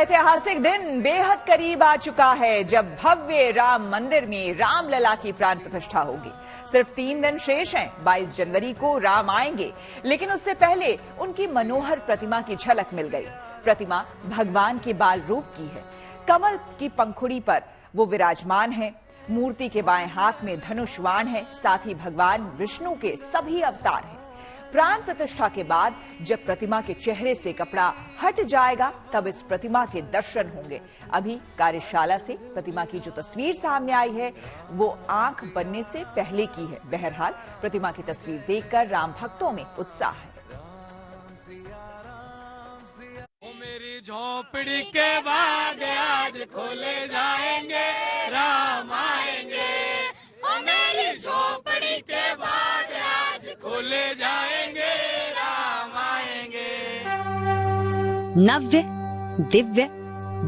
ऐतिहासिक दिन बेहद करीब आ चुका है जब भव्य राम मंदिर में रामलला की प्राण प्रतिष्ठा होगी। सिर्फ 3 दिन शेष हैं। 22 जनवरी को राम आएंगे, लेकिन उससे पहले उनकी मनोहर प्रतिमा की झलक मिल गई। प्रतिमा भगवान के बाल रूप की है। कमल की पंखुड़ी पर वो विराजमान है। मूर्ति के बाएं हाथ में धनुष बाण है। साथ ही भगवान विष्णु के सभी अवतार हैं। प्राण प्रतिष्ठा के बाद जब प्रतिमा के चेहरे से कपड़ा हट जाएगा तब इस प्रतिमा के दर्शन होंगे। अभी कार्यशाला से प्रतिमा की जो तस्वीर सामने आई है वो आंख बनने से पहले की है। बहरहाल प्रतिमा की तस्वीर देखकर राम भक्तों में उत्साह है। मेरी झोपड़ी के बाद आज खोले जाएंगे, राम आएंगे। ओ मेरी झोपड़ी के बाद आज खोले जाएंगे, राम आएंगे। नव्य, दिव्य,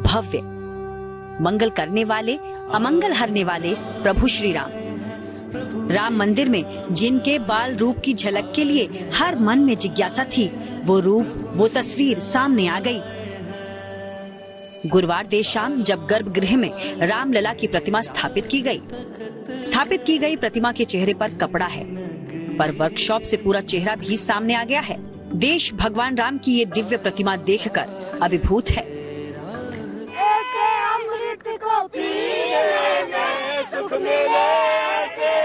भव्य, मंगल करने वाले, अमंगल हरने वाले प्रभु श्री राम। राम मंदिर में जिनके बाल रूप की झलक के लिए हर मन में जिज्ञासा थी, वो रूप, वो तस्वीर सामने आ गई। गुरुवार देर शाम जब गर्भगृह में रामलला की प्रतिमा स्थापित की गई प्रतिमा के चेहरे पर कपड़ा है, पर वर्कशॉप से पूरा चेहरा भी सामने आ गया है। देश भगवान राम की ये दिव्य प्रतिमा देखकर अभिभूत है। अमृत को पीने में सुख मिले,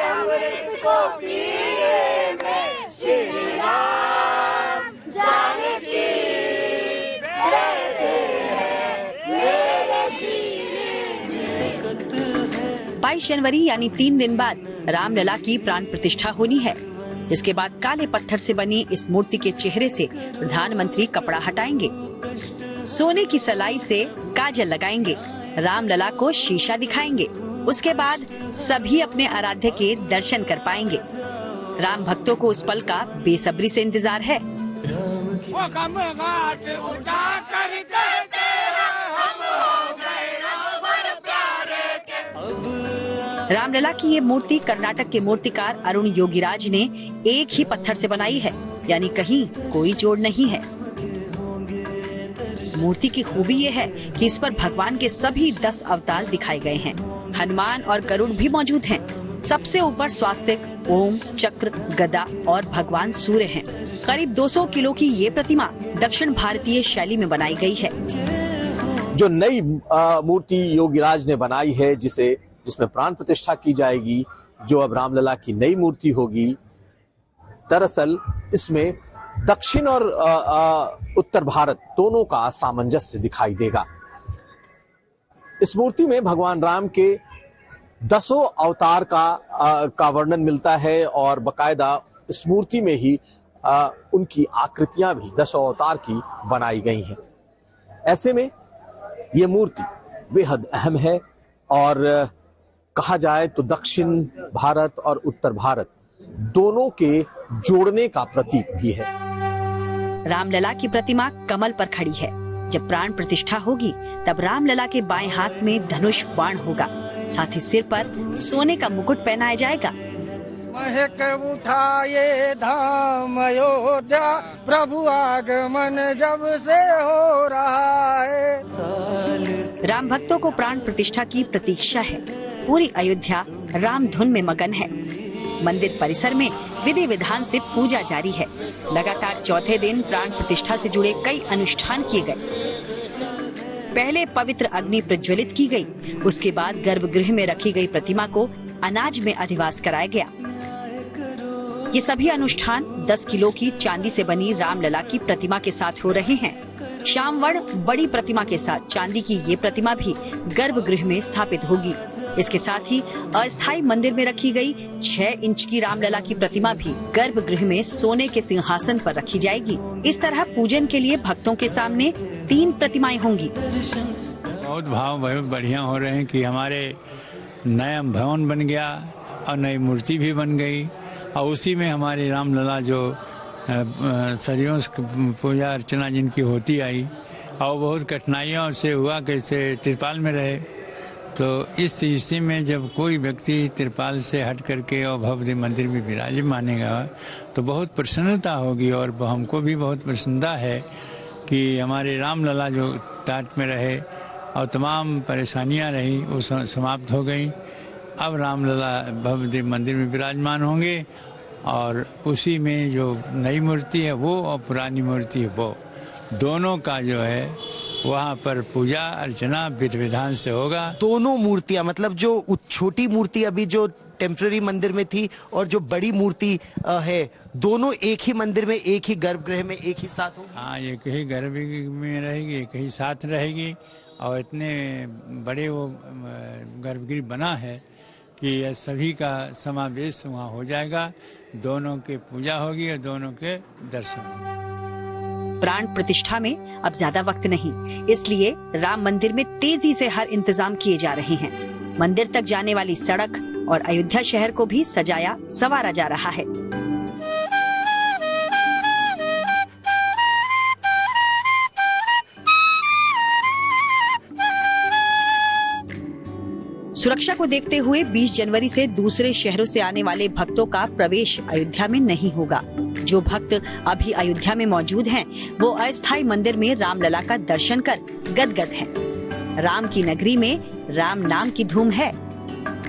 अमृत को पीने में श्री राम जानकी बैठे हैं मेरे जीवन। 22 जनवरी यानी 3 दिन बाद रामलला की प्राण प्रतिष्ठा होनी है, जिसके बाद काले पत्थर से बनी इस मूर्ति के चेहरे से प्रधानमंत्री कपड़ा हटाएंगे, सोने की सलाई से काजल लगाएंगे, रामलला को शीशा दिखाएंगे। उसके बाद सभी अपने आराध्य के दर्शन कर पाएंगे। राम भक्तों को उस पल का बेसब्री से इंतजार है। रामलला की ये मूर्ति कर्नाटक के मूर्तिकार अरुण योगीराज ने एक ही पत्थर से बनाई है, यानी कहीं कोई जोड़ नहीं है। मूर्ति की खूबी ये है कि इस पर भगवान के सभी 10 अवतार दिखाए गए हैं। हनुमान और गरुड़ भी मौजूद हैं। सबसे ऊपर स्वास्तिक, ओम, चक्र, गदा और भगवान सूर्य हैं। करीब 200 किलो की ये प्रतिमा दक्षिण भारतीय शैली में बनाई गई है। जो नई मूर्ति योगीराज ने बनाई है, जिसमें प्राण प्रतिष्ठा की जाएगी, जो अब रामलला की नई मूर्ति होगी, दरअसल इसमें दक्षिण और उत्तर भारत दोनों का सामंजस्य दिखाई देगा। इस मूर्ति में भगवान राम के 10 अवतार का वर्णन मिलता है और बकायदा इस मूर्ति में ही उनकी आकृतियां भी 10 अवतार की बनाई गई हैं। ऐसे में ये मूर्ति बेहद अहम है और कहा जाए तो दक्षिण भारत और उत्तर भारत दोनों के जोड़ने का प्रतीक भी है। रामलला की प्रतिमा कमल पर खड़ी है। जब प्राण प्रतिष्ठा होगी तब रामलला के बाएं हाथ में धनुष बाण होगा। साथ ही सिर पर सोने का मुकुट पहनाया जाएगा। महक उठाए धाम अयोध्या, प्रभु आगमन जब से हो रहा है। राम भक्तों को प्राण प्रतिष्ठा की प्रतीक्षा है। पूरी अयोध्या राम धुन में मगन है। मंदिर परिसर में विधि विधान से पूजा जारी है। लगातार चौथे दिन प्राण प्रतिष्ठा से जुड़े कई अनुष्ठान किए गए। पहले पवित्र अग्नि प्रज्वलित की गई, उसके बाद गर्भगृह में रखी गई प्रतिमा को अनाज में अधिवास कराया गया। ये सभी अनुष्ठान 10 किलो की चांदी से बनी रामलला की प्रतिमा के साथ हो रहे हैं। शामवड़ बड़ी प्रतिमा के साथ चांदी की ये प्रतिमा भी गर्भगृह में स्थापित होगी। इसके साथ ही अस्थायी मंदिर में रखी गई 6 इंच की रामलला की प्रतिमा भी गर्भगृह में सोने के सिंहासन पर रखी जाएगी। इस तरह पूजन के लिए भक्तों के सामने 3 प्रतिमाएं होंगी। बहुत भाव बहुत बढ़िया हो रहे हैं कि हमारे नया भवन बन गया और नई मूर्ति भी बन गई और उसी में हमारी रामलला जो सदियों पूजा अर्चना जिनकी होती आई और बहुत कठिनाइयों से हुआ, कैसे तिरपाल में रहे, तो इस हिस्से में जब कोई व्यक्ति तिरपाल से हट करके और भव्य मंदिर में विराजित मानेगा तो बहुत प्रसन्नता होगी। और हमको भी बहुत प्रसन्नता है कि हमारे रामलला जो टाट में रहे और तमाम परेशानियां रही वो समाप्त हो गई। अब रामलला भव्य मंदिर में विराजमान होंगे और उसी में जो नई मूर्ति है वो और पुरानी मूर्ति है वो दोनों का जो है वहाँ पर पूजा अर्चना विधि विधान से होगा। दोनों मूर्तियां, मतलब जो छोटी मूर्ति अभी जो टेम्पररी मंदिर में थी और जो बड़ी मूर्ति है, दोनों एक ही मंदिर में एक ही गर्भगृह में एक ही साथ होगी? हाँ, एक ही गर्भगृह में रहेगी, एक ही साथ रहेगी और इतने बड़े वो गर्भगृह बना है कि सभी का समावेश वहाँ हो जाएगा। दोनों के पूजा होगी और दोनों के दर्शन होंगे। प्राण प्रतिष्ठा में अब ज्यादा वक्त नहीं, इसलिए राम मंदिर में तेजी से हर इंतजाम किए जा रहे हैं। मंदिर तक जाने वाली सड़क और अयोध्या शहर को भी सजाया संवारा जा रहा है। सुरक्षा को देखते हुए 20 जनवरी से दूसरे शहरों से आने वाले भक्तों का प्रवेश अयोध्या में नहीं होगा। जो भक्त अभी अयोध्या में मौजूद हैं, वो अस्थायी मंदिर में रामलला का दर्शन कर गदगद हैं। राम की नगरी में राम नाम की धूम है।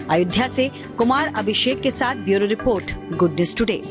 अयोध्या से कुमार अभिषेक के साथ bureau report, good news today.